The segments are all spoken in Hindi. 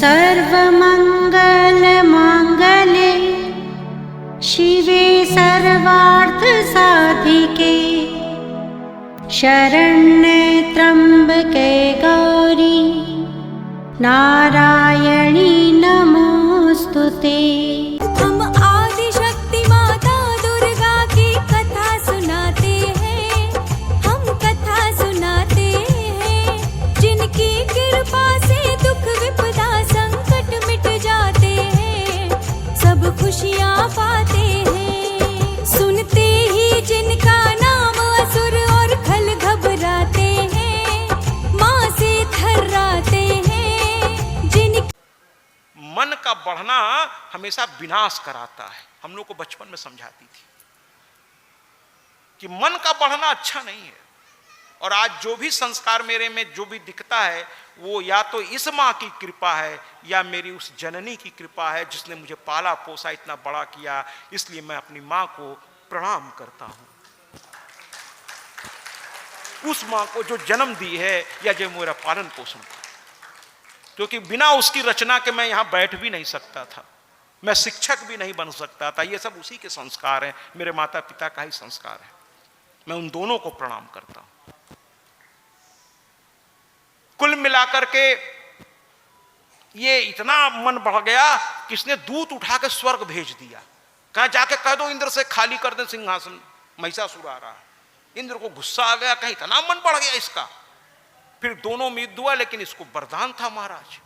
सर्वमङ्गलमाङ्गल्ये शिवे सर्वार्थसाधिके शरण्ये त्र्यम्बके गौरी नारायणी नमोस्तुते। हम आदिशक्ति माता दुर्गा की कथा सुनाते हैं, हम कथा सुनाते हैं। जिनकी कृपा से दुख विपदा संकट मिट जाते हैं, सब खुशियाँ पाते हैं। सुनते ही जिनका नाम असुर और खल घबराते हैं, माँ से थर्राते हैं। मन का बढ़ना हमेशा विनाश कराता है। हम लोग को बचपन में समझाती थी कि मन का बढ़ना अच्छा नहीं है। और आज जो भी संस्कार मेरे में जो भी दिखता है वो या तो इस माँ की कृपा है या मेरी उस जननी की कृपा है जिसने मुझे पाला पोसा इतना बड़ा किया। इसलिए मैं अपनी माँ को प्रणाम करता हूं, उस माँ को जो जन्म दी है या जो मेरा पालन पोषण था। क्योंकि बिना उसकी रचना के मैं यहां बैठ भी नहीं सकता था, मैं शिक्षक भी नहीं बन सकता था। ये सब उसी के संस्कार हैं, मेरे माता पिता का ही संस्कार है। मैं उन दोनों को प्रणाम करता हूं। कुल मिलाकर के ये इतना मन बढ़ गया कि इसने दूत उठा के स्वर्ग भेज दिया। कहा जाके कह दो इंद्र से खाली कर दे सिंहासन, महिषासुर आ रहा है। इंद्र को गुस्सा आ गया, कहीं इतना मन बढ़ गया इसका। फिर दोनों में युद्ध हुआ, लेकिन इसको वरदान था महाराज।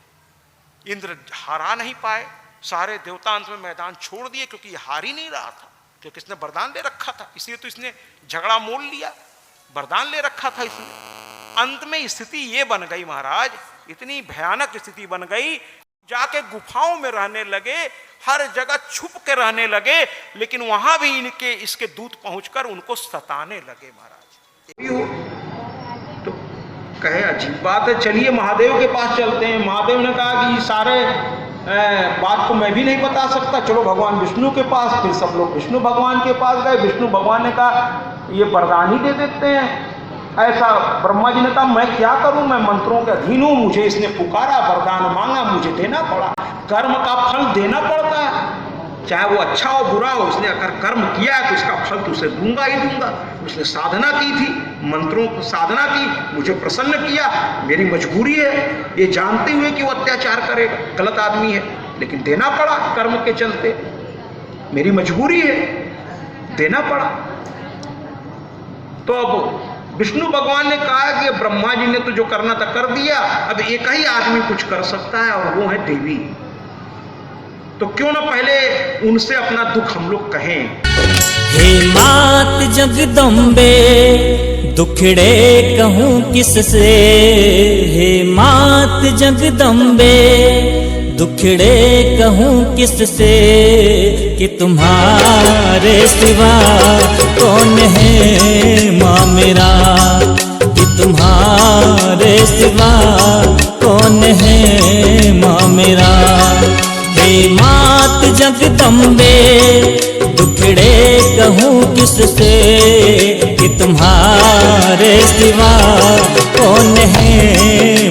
इंद्र हारा नहीं पाए, सारे देवता अंत में मैदान छोड़ दिए क्योंकि ये हार ही नहीं रहा था, क्योंकि इसने वरदान ले रखा था। इसलिए तो इसने झगड़ा मोल लिया, वरदान ले रखा था इसने। अंत में स्थिति ये बन गई महाराज, इतनी भयानक स्थिति बन गई, जाके गुफाओं में रहने लगे, हर जगह छुप के रहने लगे। लेकिन वहां भी इसके दूत पहुंचकर उनको सताने लगे महाराज। कहे अजीब बात है, चलिए महादेव के पास चलते हैं। महादेव ने कहा कि सारे बात को मैं भी नहीं बता सकता, चलो भगवान विष्णु के पास। फिर सब लोग विष्णु भगवान के पास गए। विष्णु भगवान ने कहा ये वरदान ही दे देते हैं ऐसा। ब्रह्मा जी ने कहा मैं क्या करूं, मैं मंत्रों के अधीन हूं। मुझे इसने पुकारा, वरदान मांगा, मुझे देना पड़ा। कर्म का फल देना पड़ता है, चाहे वो अच्छा हो बुरा हो। उसने अगर कर्म किया है तो उसका फल तो उसे दूंगा ही दूंगा। उसने साधना की थी, मंत्रों को साधना की, मुझे प्रसन्न किया। मेरी मजबूरी है, ये जानते हुए कि वो अत्याचार करेगा, गलत आदमी है, लेकिन देना पड़ा कर्म के चलते। मेरी मजबूरी है, देना पड़ा। तो अब विष्णु भगवान ने कहा कि ब्रह्मा जी ने तो जो करना था कर दिया, अब एक ही आदमी कुछ कर सकता है और वो है देवी। तो क्यों ना पहले उनसे अपना दुख हम लोग कहें। हे मात जगदम्बे दुखड़े कहूँ किससे, हे मात जगदम्बे दुखड़े कहूँ किससे, कि तुम्हारे सिवा कौन है माँ मेरा, कि तुम्हारे सिवा कौन है माँ मेरा। हे मात जगदम्बे दुखड़े कहूँ किससे, कि तुम्हारे सिवा कौन है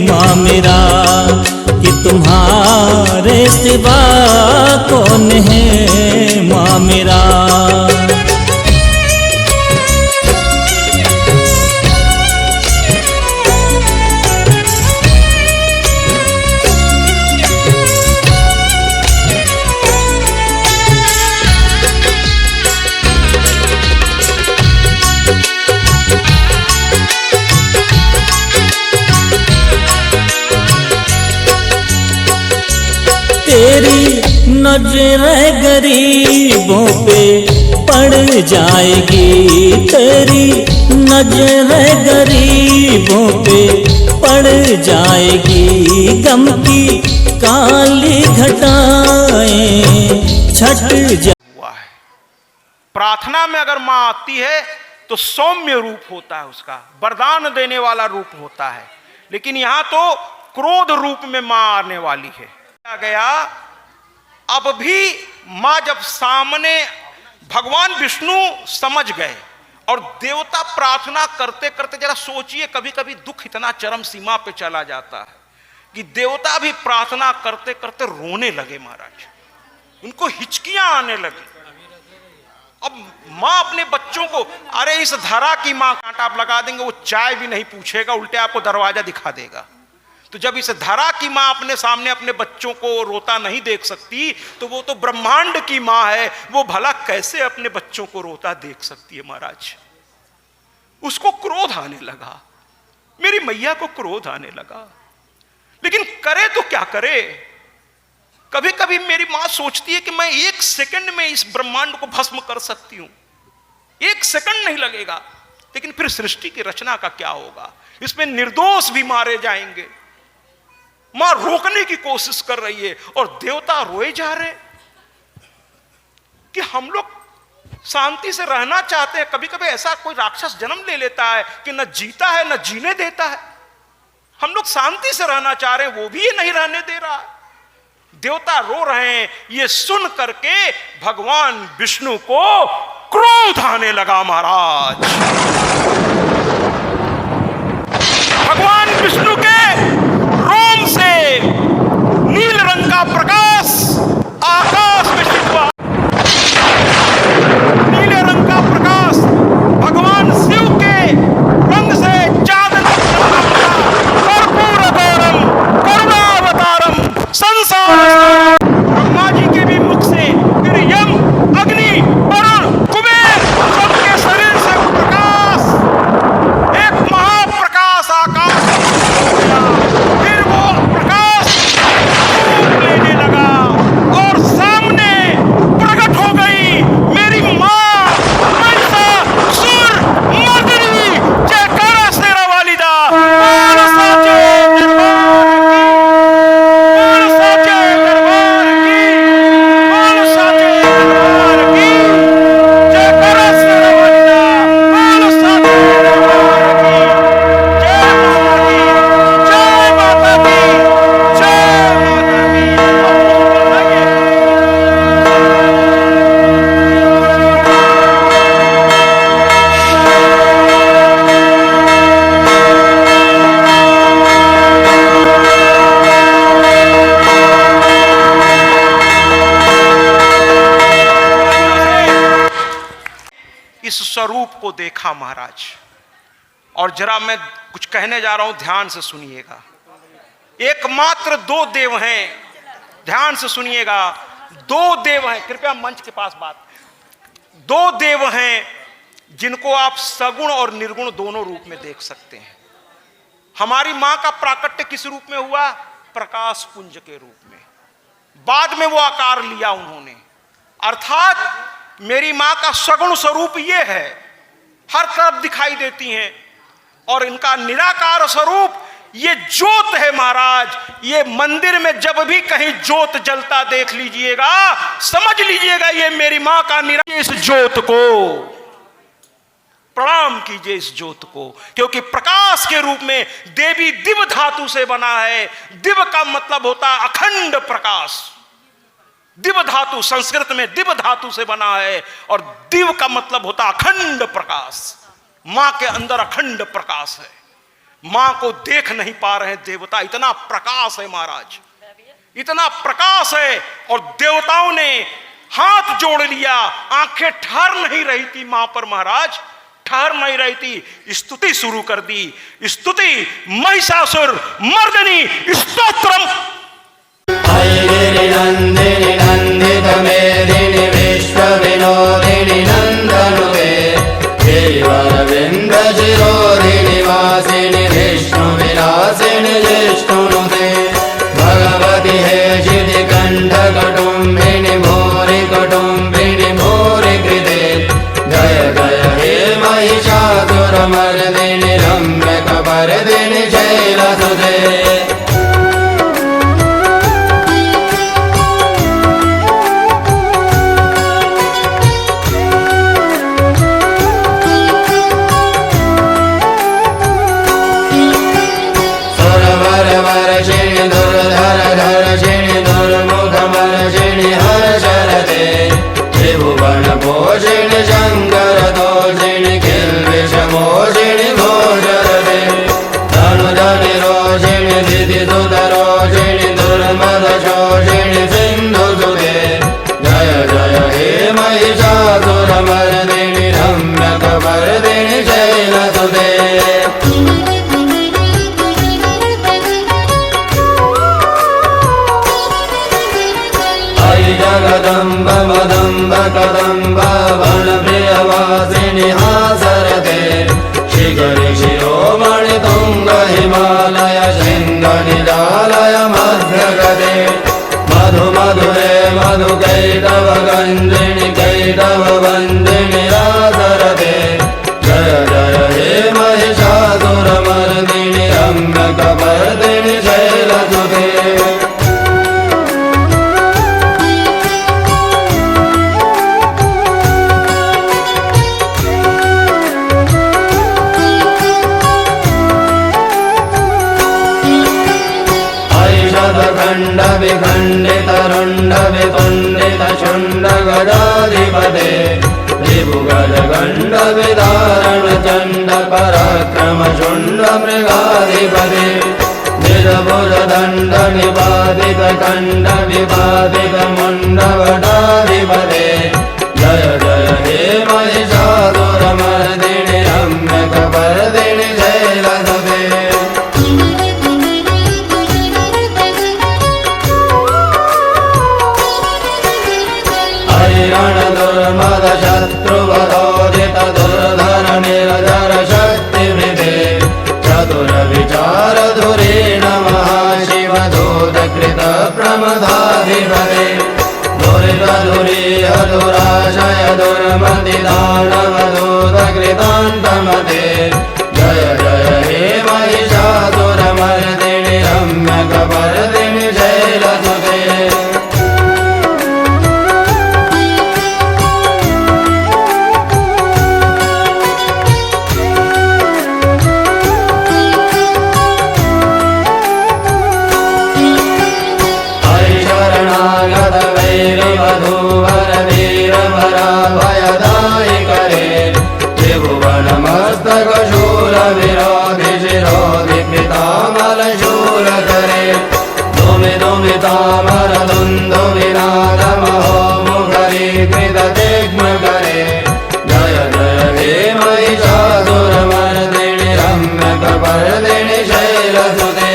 माँ मेरा, कि तुम्हारे सिवा कौन है माँ मेरा। तेरी नजर गरीबों पे पड़ जाएगी, तेरी नजर गरीबों पे पड़ जाएगी। गम की काली घटाएं छट हुआ है। प्रार्थना में अगर माँ आती है तो सौम्य रूप होता है उसका, वरदान देने वाला रूप होता है। लेकिन यहां तो क्रोध रूप में माँ आने वाली है। गया अब भी मां जब सामने भगवान विष्णु समझ गए और देवता प्रार्थना करते करते, जरा सोचिए, कभी कभी दुख इतना चरम सीमा पे चला जाता है कि देवता भी प्रार्थना करते करते रोने लगे महाराज, उनको हिचकियां आने लगी। अब मां अपने बच्चों को, अरे इस धरा की मां कांटा आप लगा देंगे वो चाय भी नहीं पूछेगा, उल्टे आपको दरवाजा दिखा देगा। तो जब इस धरा की मां अपने सामने अपने बच्चों को रोता नहीं देख सकती, तो वो तो ब्रह्मांड की मां है, वो भला कैसे अपने बच्चों को रोता देख सकती है महाराज। उसको क्रोध आने लगा, मेरी मैया को क्रोध आने लगा, लेकिन करे तो क्या करे। कभी कभी मेरी मां सोचती है कि मैं 1 सेकंड में इस ब्रह्मांड को भस्म कर सकती हूं, 1 सेकंड नहीं लगेगा, लेकिन फिर सृष्टि की रचना का क्या होगा, इसमें निर्दोष भी मारे जाएंगे। मां रोकने की कोशिश कर रही है और देवता रोए जा रहे कि हम लोग शांति से रहना चाहते हैं। कभी कभी ऐसा कोई राक्षस जन्म ले लेता है कि न जीता है न जीने देता है। हम लोग शांति से रहना चाह रहे हैं, वो भी ये नहीं रहने दे रहा है। देवता रो रहे हैं। ये सुन करके भगवान विष्णु को क्रोध आने लगा महाराज। भगवान विष्णु के रोम से नील रंग का प्रकाश आकाश में छिपा, नीले रंग का प्रकाश भगवान शिव के रंग से चांदनी कर्पूर गौरम करुणावतारम संसार। ब्रह्मा जी के भी मुख से, फिर यम, अग्नि, वरुण, कुबेर सबके शरीर से प्रकाश, एक महाप्रकाश आकाश हो गया। फिर वो प्रकाश रूप लेने लगा और सामने प्रकट हो गई मेरी मां महिषासुर मर्दिनी। जयकारा शेरा वालिदा, बोल साचे दरबार की, बोल साचे दरबार की, बोल साचे दरबार की। जयकारा शेरा वालिदा, बोल साचे दरबार की। जय माता दी, जय माता दी, जय माता दी। इस स्वरूप को देखा महाराज, और जरा मैं कुछ कहने जा रहा हूं, ध्यान से सुनिएगा। एकमात्र 2 देव हैं, ध्यान से सुनिएगा। 2 देव हैं, कृपया मंच के पास बात। 2 देव हैं जिनको आप सगुण और निर्गुण दोनों रूप में देख सकते हैं। हमारी मां का प्राकट्य किस रूप में हुआ? प्रकाश पुंज के रूप में। बाद में वो आकार लिया उन्होंने, अर्थात मेरी मां का सगुण स्वरूप ये है, हर तरफ दिखाई देती हैं। और इनका निराकार स्वरूप ये ज्योत है महाराज। ये मंदिर में जब भी कहीं ज्योत जलता देख लीजिएगा, समझ लीजिएगा ये मेरी मां का निराकार। इस ज्योत को प्रणाम कीजिए, इस ज्योत को, क्योंकि प्रकाश के रूप में देवी दिव्य धातु से बना है। दिव्य का मतलब होता है अखंड प्रकाश। दिव्य धातु संस्कृत में दिव्य धातु से बना है, और दिव्य का मतलब होता अखंड प्रकाश। मां के अंदर अखंड प्रकाश है। मां को देख नहीं पा रहे देवता, इतना प्रकाश है महाराज, इतना प्रकाश है। और देवताओं ने हाथ जोड़ लिया, आंखें ठहर नहीं रही थी मां पर महाराज, ठहर नहीं रही थी। स्तुति शुरू कर दी। स्तुति महिषासुर मर्दिनी स्तोत्रम। ऐगिरि नन्दिनि नन्दित मेदिनि विश्व विनोदिनि नन्दनुते देवरविन्द शिरोधिनि वासिनि विष्णु विलासिनि जिष्णुनुते भगवति हेशिति कण्ठ कुटुम्बिनि भूरि कुटुम्बिनि भूरि कृते जय जय हे महिषासुरमर्दिनि रम्यकपर्दिनि शैलसुते। विनाशिनि सिन्धुसुते जय जय हे महिषासुरमर्दिनि रम्यकपर्दिनि शैलसुते जगदम्ब मदम्ब कदम्ब वनप्रियवासिनि हासरते शिखरि शिरोमणि तुङ्ग हिमालय शृङ्ग निजालय मध्यगते मधु मधुरे मधुकैटव गन्धिनि कैटव वन्दिनि रासरते जय जय हे महिषासुरमर्दिनि रम्यकपर्दिनि शैलसुते खण्ड विखण्डित रुण्ड वितुण्डित शुण्ड गदाधिपते त्रिभुगज गण्ड विदारण चण्ड पराक्रम शुण्ड मृगाधिपते निजभुज दण्ड निपातित खण्ड विपातित मुण्ड वटाधिपते जय जय हे महिषासुरमर्दिनि रम्यकपर्दिनि शैलसुते दुर्मद शत्रुवरोधित दुर्धर निर्धर शक्तिवृते चतुर विचार धुरेण महाशिव दूतकृत प्रमदाधिपते दुरित दुरीह दुराशय दुर्मति दानव दूतकृतान्तमते जय जय हे महिषासुरमर्दिनि रम्यकपर्दिनि शैलसुते वधूवर वीर भयदायि करे त्रिभुवन मस्तक शूर विरोधि शिरोधि पितामल शूर करे दुमि दुमि तामर दुन्दु विनाद महो मुखरी कृत दिग्म करे जय जय हे महिषासुरमर्दिनि रम्यकपर्दिनि शैलसुते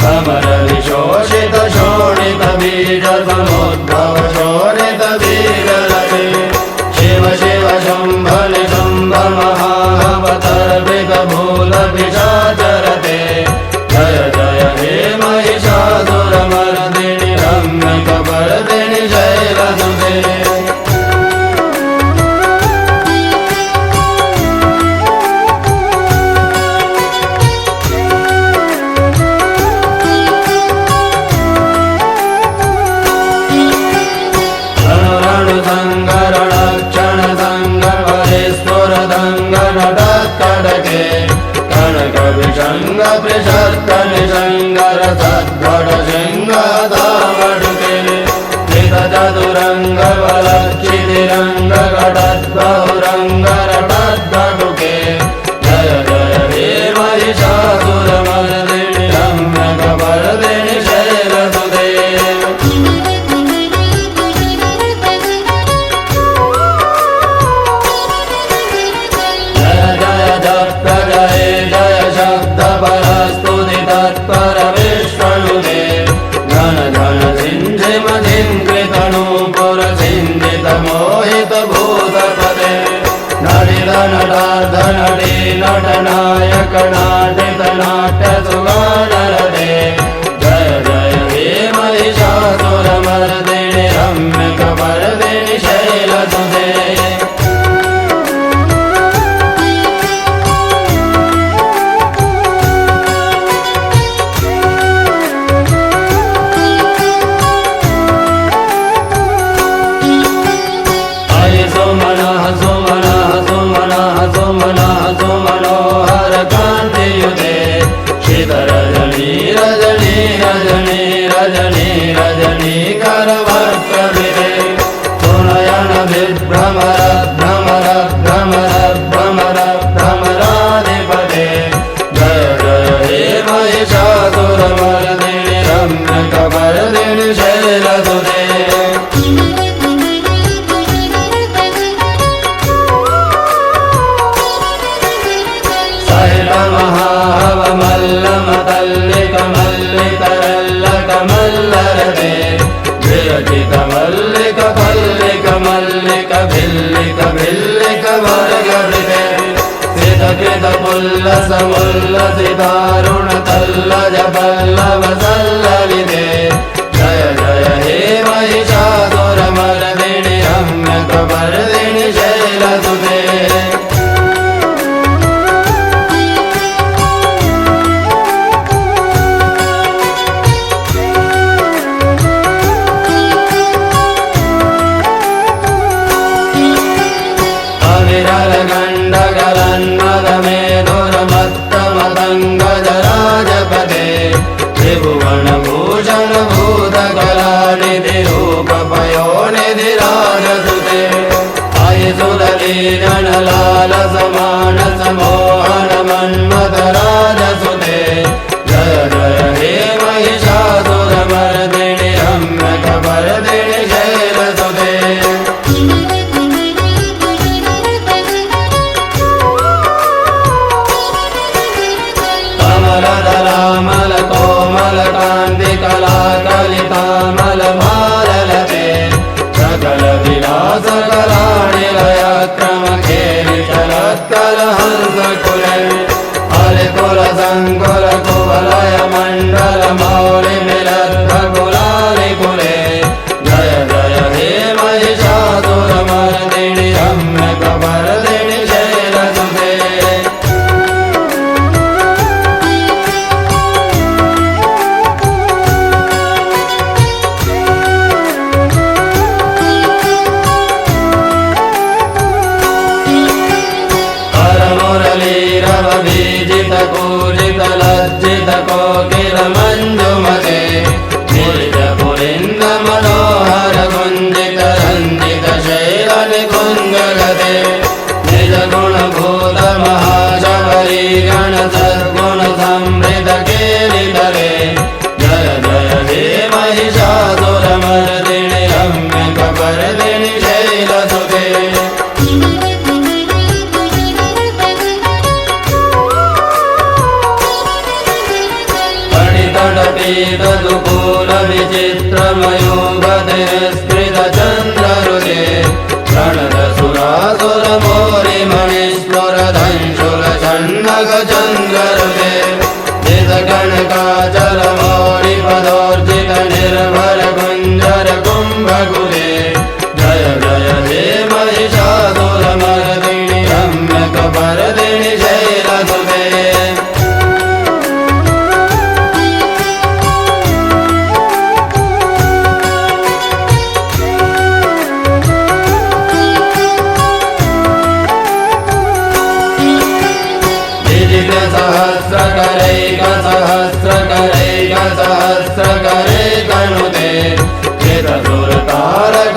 समर विशोषित शोणित बीज समुद्भव शोणित वीररते शिव शिव शम्भ निशम्भ महावतर्वित भूल पिशाचरते जय जय हे महिषासुरमर्दिनि रम्यकपर्दिनि शैलसुते कनक विषंग प्रशस्त निशंगर सद्भट सिंह दावड़के नित चतुरंग बलक्षितिरंग घटद्बहुरंग रटद्भटुके जय जय हे महिषासुरमर्दिनि रम्यकपर्दिनि शैलसुते परस्तुति तत्पर विश्वनुते घन घन सिंधिम कृतनूपुर सिंधित मोहित भूतपते नटित नटार्ध नटी नटनायक नाटित नाट्य सुगानरते जय जय हे महिषासुरमर्दिनि रम्यकपर्दिनि शैलसुते सुमनोहर कांति सुते सहित महाहवमल्लम तल्लिक मल्लिकरल्लक मल्लरदे विरचित मल्लिक पल्लिक मल्लिक भिल्लिक भिल्लिक वर्गवृते सित पुल्लस मुल्लसितारुण तल्लज पल्लव सल्ललिते जय जय हे महिषासुरमर्दिनि रम्यकपर्दिनि शैलसुते मेधुरमत्तमतङ्गजराजपदे त्रिभुवनभूषण भूतकलानिधि रूपपयोनिधिराजसुते अयिसुरलीरणलालसमानसमोहन मन्मथराजसुते जय जय हे महिषासुरमर्दिनि रम्यकपर्दिनि शैलसुते कमलदलामल कोमल कान्ति कलाकलितामल भारलते सकल विलास कराणि लयक्रम खेलि शरत्कल हंस कुले हरिकुल संकुल कुवलय मण्डल मौलि मिलद्भकुलानि कुले जय जय हे महिषासुरमर्दिनि रम्यकपर्दिनि शैलसुते बीजित कूजित लज्जित कोकिल मंजुमते गिरिज पुलिंद मनोहर गुंजित रंजित शैल निकुंज गते निज गुण भूत महाशबरी गण सद्गुण समृद्ध केलितले जय जय हे महिषासुरमर्दिनि रम्यकपर्दिनि शैलसुते दुकूल विचित्रमयूगतिस्कृत चन्द्ररुदे प्रणत सुरासुर मोरि मणिस्फुर धंशुल षण्डग चन्द्ररुदे निज कनकाचल मौरि पदोर्जित निर्भर कुञ्जर कुम्भकुले जय जय हे महिषासुरमर्दिनि रम्यकपर्दिनि शैलसुते सहस्रकरैक सहस्रकरे कनुते कृतसुरतारक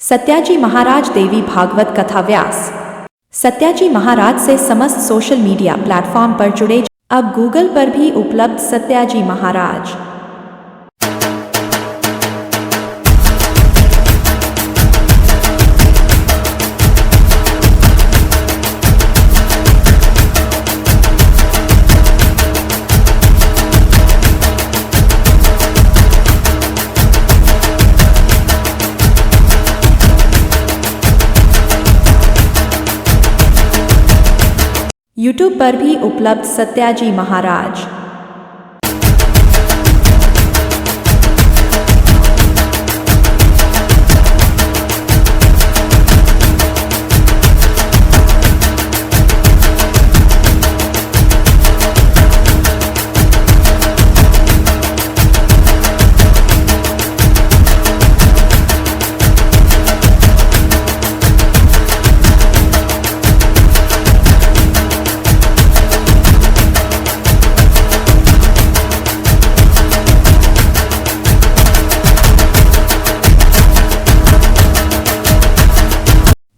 सत्याजी महाराज देवी भागवत कथा व्यास। सत्याजी महाराज से समस्त सोशल मीडिया प्लेटफॉर्म पर जुड़े। अब गूगल पर भी उपलब्ध सत्याजी महाराज। यूट्यूब पर भी उपलब्ध सत्याजी महाराज।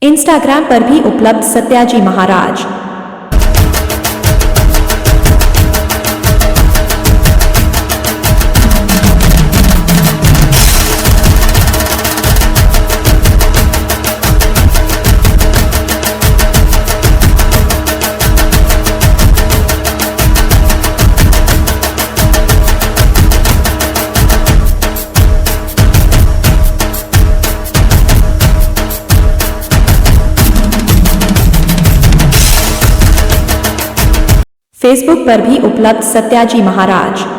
इंस्टाग्राम पर भी उपलब्ध सत्याजी महाराज। फेसबुक पर भी उपलब्ध सत्याजी महाराज।